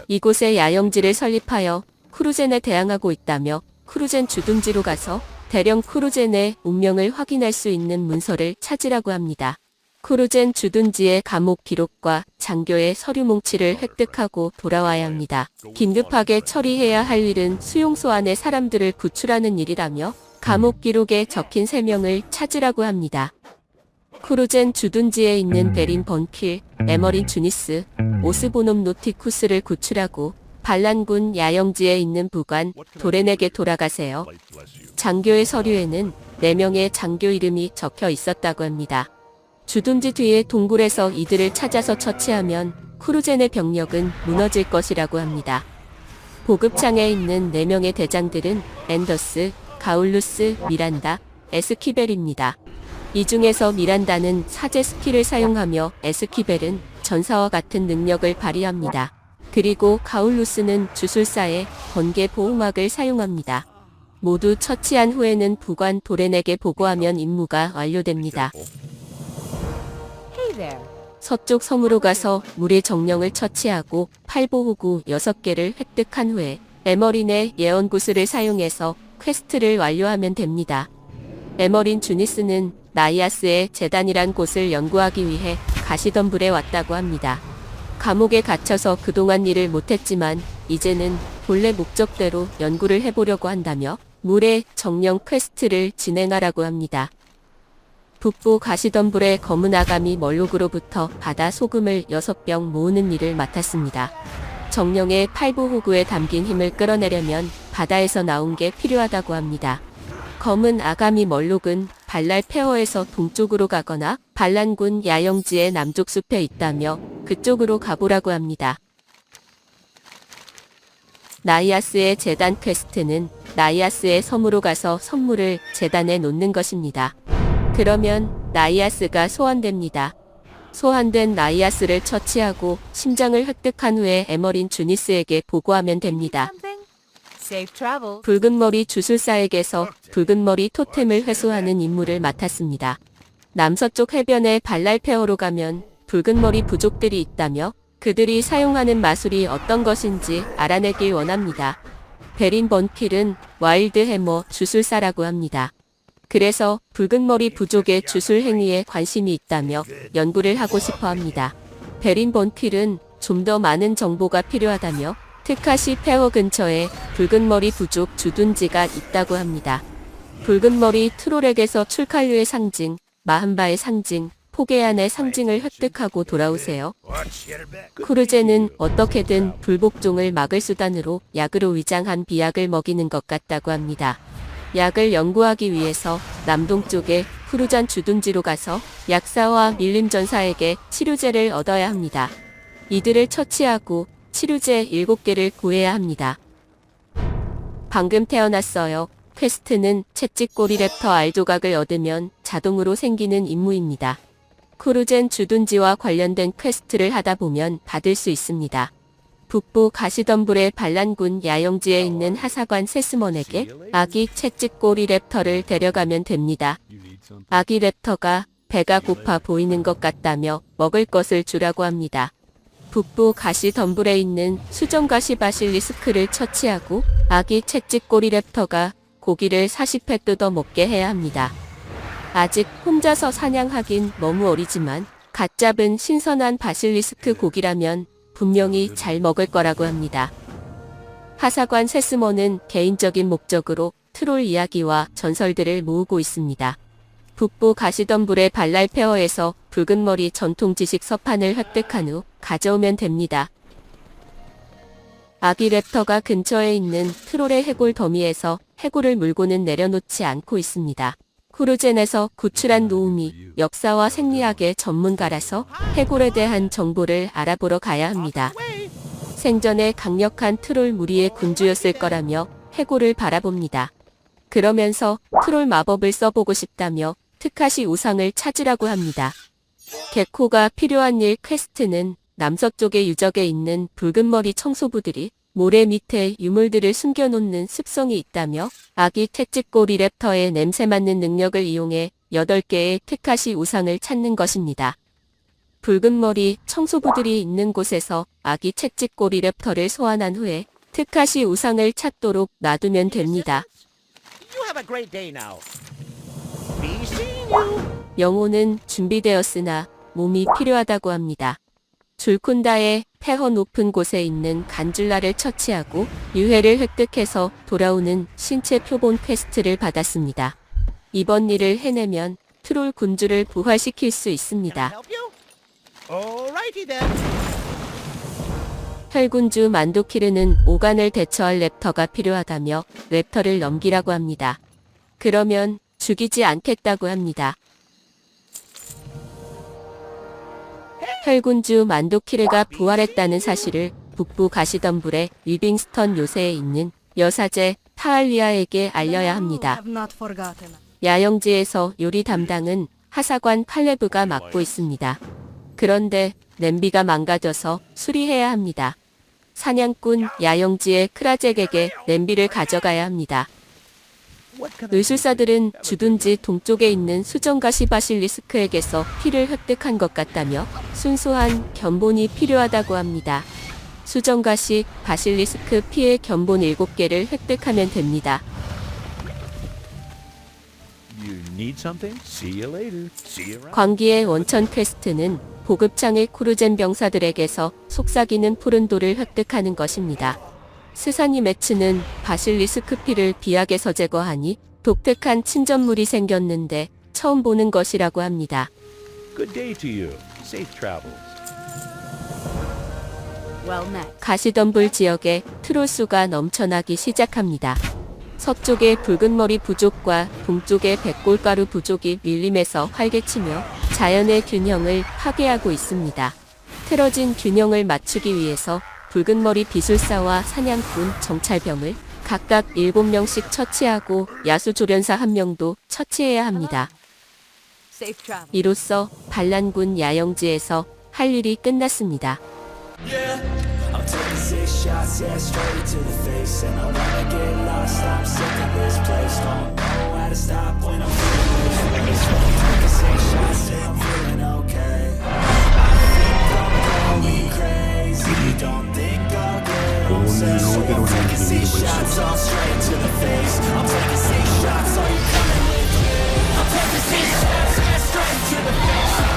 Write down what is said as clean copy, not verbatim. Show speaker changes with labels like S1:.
S1: 이곳에 야영지를 설립하여 크루젠에 대항하고 있다며 크루젠 주둔지로 가서 대령 크루젠의 운명을 확인할 수 있는 문서를 찾으라고 합니다. 크루젠 주둔지의 감옥 기록과 장교의 서류 뭉치를 획득하고 돌아와야 합니다. 긴급하게 처리해야 할 일은 수용소 안의 사람들을 구출하는 일이라며 감옥 기록에 적힌 3명을 찾으라고 합니다. 크루젠 주둔지에 있는 베린 번킬, 에머린 주니스, 오스보놈 노티쿠스를 구출하고 반란군 야영지에 있는 부관 도렌에게 돌아가세요. 장교의 서류에는 4명의 장교 이름이 적혀 있었다고 합니다. 주둔지 뒤의 동굴에서 이들을 찾아서 처치하면 크루젠의 병력은 무너질 것이라고 합니다. 보급창에 있는 4명의 대장들은 앤더스, 가울루스, 미란다, 에스키벨입니다. 이 중에서 미란다는 사제 스킬을 사용하며 에스키벨은 전사와 같은 능력을 발휘합니다. 그리고 가울루스는 주술사의 번개 보호막을 사용합니다. 모두 처치한 후에는 부관 도렌에게 보고하면 임무가 완료됩니다. 서쪽 섬으로 가서 물의 정령을 처치하고 팔보호구 6개를 획득한 후에 에머린의 예언구슬을 사용해서 퀘스트를 완료하면 됩니다. 에머린 주니스는 나이아스의 재단이란 곳을 연구하기 위해 가시덤불에 왔다고 합니다. 감옥에 갇혀서 그동안 일을 못했지만 이제는 본래 목적대로 연구를 해보려고 한다며 물의 정령 퀘스트를 진행하라고 합니다. 북부 가시덤불의 검은 아가미 멀록으로부터 바다 소금을 6병 모으는 일을 맡았습니다. 정령의 팔보호구에 담긴 힘을 끌어내려면 바다에서 나온 게 필요하다고 합니다. 검은 아가미 멀록은 발랄 페어에서 동쪽으로 가거나 반란군 야영지의 남쪽 숲에 있다며 그쪽으로 가보라고 합니다. 나이아스의 재단 퀘스트는 나이아스의 섬으로 가서 선물을 재단에 놓는 것입니다. 그러면 나이아스가 소환됩니다. 소환된 나이아스를 처치하고 심장을 획득한 후에 에머린 주니스에게 보고하면 됩니다. 붉은머리 주술사에게서 붉은머리 토템을 회수하는 임무를 맡았습니다. 남서쪽 해변의 발랄페어로 가면 붉은머리 부족들이 있다며 그들이 사용하는 마술이 어떤 것인지 알아내길 원합니다. 베린 번킬은 와일드 해머 주술사라고 합니다. 그래서 붉은머리 부족의 주술 행위에 관심이 있다며 연구를 하고 싶어 합니다. 베린 번킬은 좀 더 많은 정보가 필요하다며 트카시 페어 근처에 붉은머리 부족 주둔지가 있다고 합니다. 붉은머리 트롤에게서 출칼류의 상징, 마한바의 상징, 포게안의 상징을 획득하고 돌아오세요. 크루젠은 어떻게든 불복종을 막을 수단으로 약으로 위장한 비약을 먹이는 것 같다고 합니다. 약을 연구하기 위해서 남동쪽의 크루잔 주둔지로 가서 약사와 밀림전사에게 치료제를 얻어야 합니다. 이들을 처치하고 치료제 7개를 구해야 합니다. 방금 태어났어요. 퀘스트는 채찍꼬리 랩터 알조각을 얻으면 자동으로 생기는 임무입니다. 크루젠 주둔지와 관련된 퀘스트를 하다 보면 받을 수 있습니다. 북부 가시덤불의 반란군 야영지에 있는 하사관 세스먼에게 아기 채찍꼬리 랩터를 데려가면 됩니다. 아기 랩터가 배가 고파 보이는 것 같다며 먹을 것을 주라고 합니다. 북부 가시덤불에 있는 수정가시 바실리스크를 처치하고 아기 채찍꼬리 랩터가 고기를 40회 뜯어 먹게 해야 합니다. 아직 혼자서 사냥하긴 너무 어리지만 갓 잡은 신선한 바실리스크 고기라면 분명히 잘 먹을 거라고 합니다. 하사관 세스먼은 개인적인 목적으로 트롤 이야기와 전설들을 모으고 있습니다. 북부 가시덤불의 발랄페어에서 붉은머리 전통 지식 서판을 획득한 후 가져오면 됩니다. 아기 랩터가 근처에 있는 트롤의 해골 더미에서 해골을 물고는 내려놓지 않고 있습니다. 크루젠에서 구출한 노우미, 역사와 생리학의 전문가라서 해골에 대한 정보를 알아보러 가야 합니다. 생전에 강력한 트롤 무리의 군주였을 거라며 해골을 바라봅니다. 그러면서 트롤 마법을 써보고 싶다며 트카시 우상을 찾으라고 합니다. 개코가 필요한 일 퀘스트는 남서쪽의 유적에 있는 붉은머리 청소부들이 모래 밑에 유물들을 숨겨놓는 습성이 있다며 아기 채찍꼬리 랩터의 냄새 맡는 능력을 이용해 8개의 트카시 우상을 찾는 것입니다. 붉은 머리 청소부들이 있는 곳에서 아기 채찍꼬리 랩터를 소환한 후에 특화시 우상을 찾도록 놔두면 됩니다.
S2: You have a great day now. Be seeing you.
S1: 영혼은 준비되었으나 몸이 필요하다고 합니다. 줄콘다의 폐허 높은 곳에 있는 간줄라를 처치하고 유해를 획득해서 돌아오는 신체 표본 퀘스트를 받았습니다. 이번 일을 해내면 트롤 군주를 부활시킬 수
S2: Can I
S1: 있습니다.
S2: help you? Alrighty then.
S1: 혈군주 만도키르는 오간을 대처할 랩터가 필요하다며 랩터를 넘기라고 합니다. 그러면 죽이지 않겠다고 합니다. 혈군주 만도키르가 부활했다는 사실을 북부 가시덤불의 리빙스턴 요새에 있는 여사제 타알리아에게 알려야 합니다.
S3: Have not forgotten.
S1: 야영지에서 요리 담당은 하사관 칼레브가 맡고 있습니다. 그런데 냄비가 망가져서 수리해야 합니다. 사냥꾼 야영지의 크라잭에게 냄비를 가져가야 합니다.
S2: What can I
S1: 의술사들은 주둔지 동쪽에 있는 수정가시 바실리스크에게서 피를 획득한 것 같다며 순수한 견본이 필요하다고 합니다. 수정가시 바실리스크 피의 견본 7개를 획득하면 됩니다.
S2: You need something? See you later. See you around.
S1: 광기의 원천 퀘스트는 보급창의 쿠르젠 병사들에게서 속삭이는 푸른 돌을 획득하는 것입니다. 스사니 매츠는 바실리스크 피를 비약에서 제거하니 독특한 침전물이 생겼는데 처음 보는 것이라고 합니다.
S2: Good day to you. Safe travels.
S3: Well met.
S1: 가시덤불 지역에 트롤수가 넘쳐나기 시작합니다. 서쪽의 붉은머리 부족과 동쪽의 백골가루 부족이 밀림에서 활개치며 자연의 균형을 파괴하고 있습니다. 틀어진 균형을 맞추기 위해서 붉은머리 비술사와 사냥꾼 정찰병을 각각 7명씩 처치하고 야수조련사 1명도 처치해야 합니다.
S3: Safe travel.
S1: 이로써 반란군 야영지에서 할 일이 끝났습니다.
S4: I'm taking 6 shots, yeah, straight to the face. And I wanna get lost, I'm sick of this place. Don't know how to stop when I'm feeling this way. So I'm taking 6 shots, yeah, I'm feeling okay. I think I'm going crazy, don't think I'll get on set. So I'm taking 6 shots, all straight to the face. I'm taking 6 shots, are you coming with me? I'm taking 6 shots, yeah, straight to the face.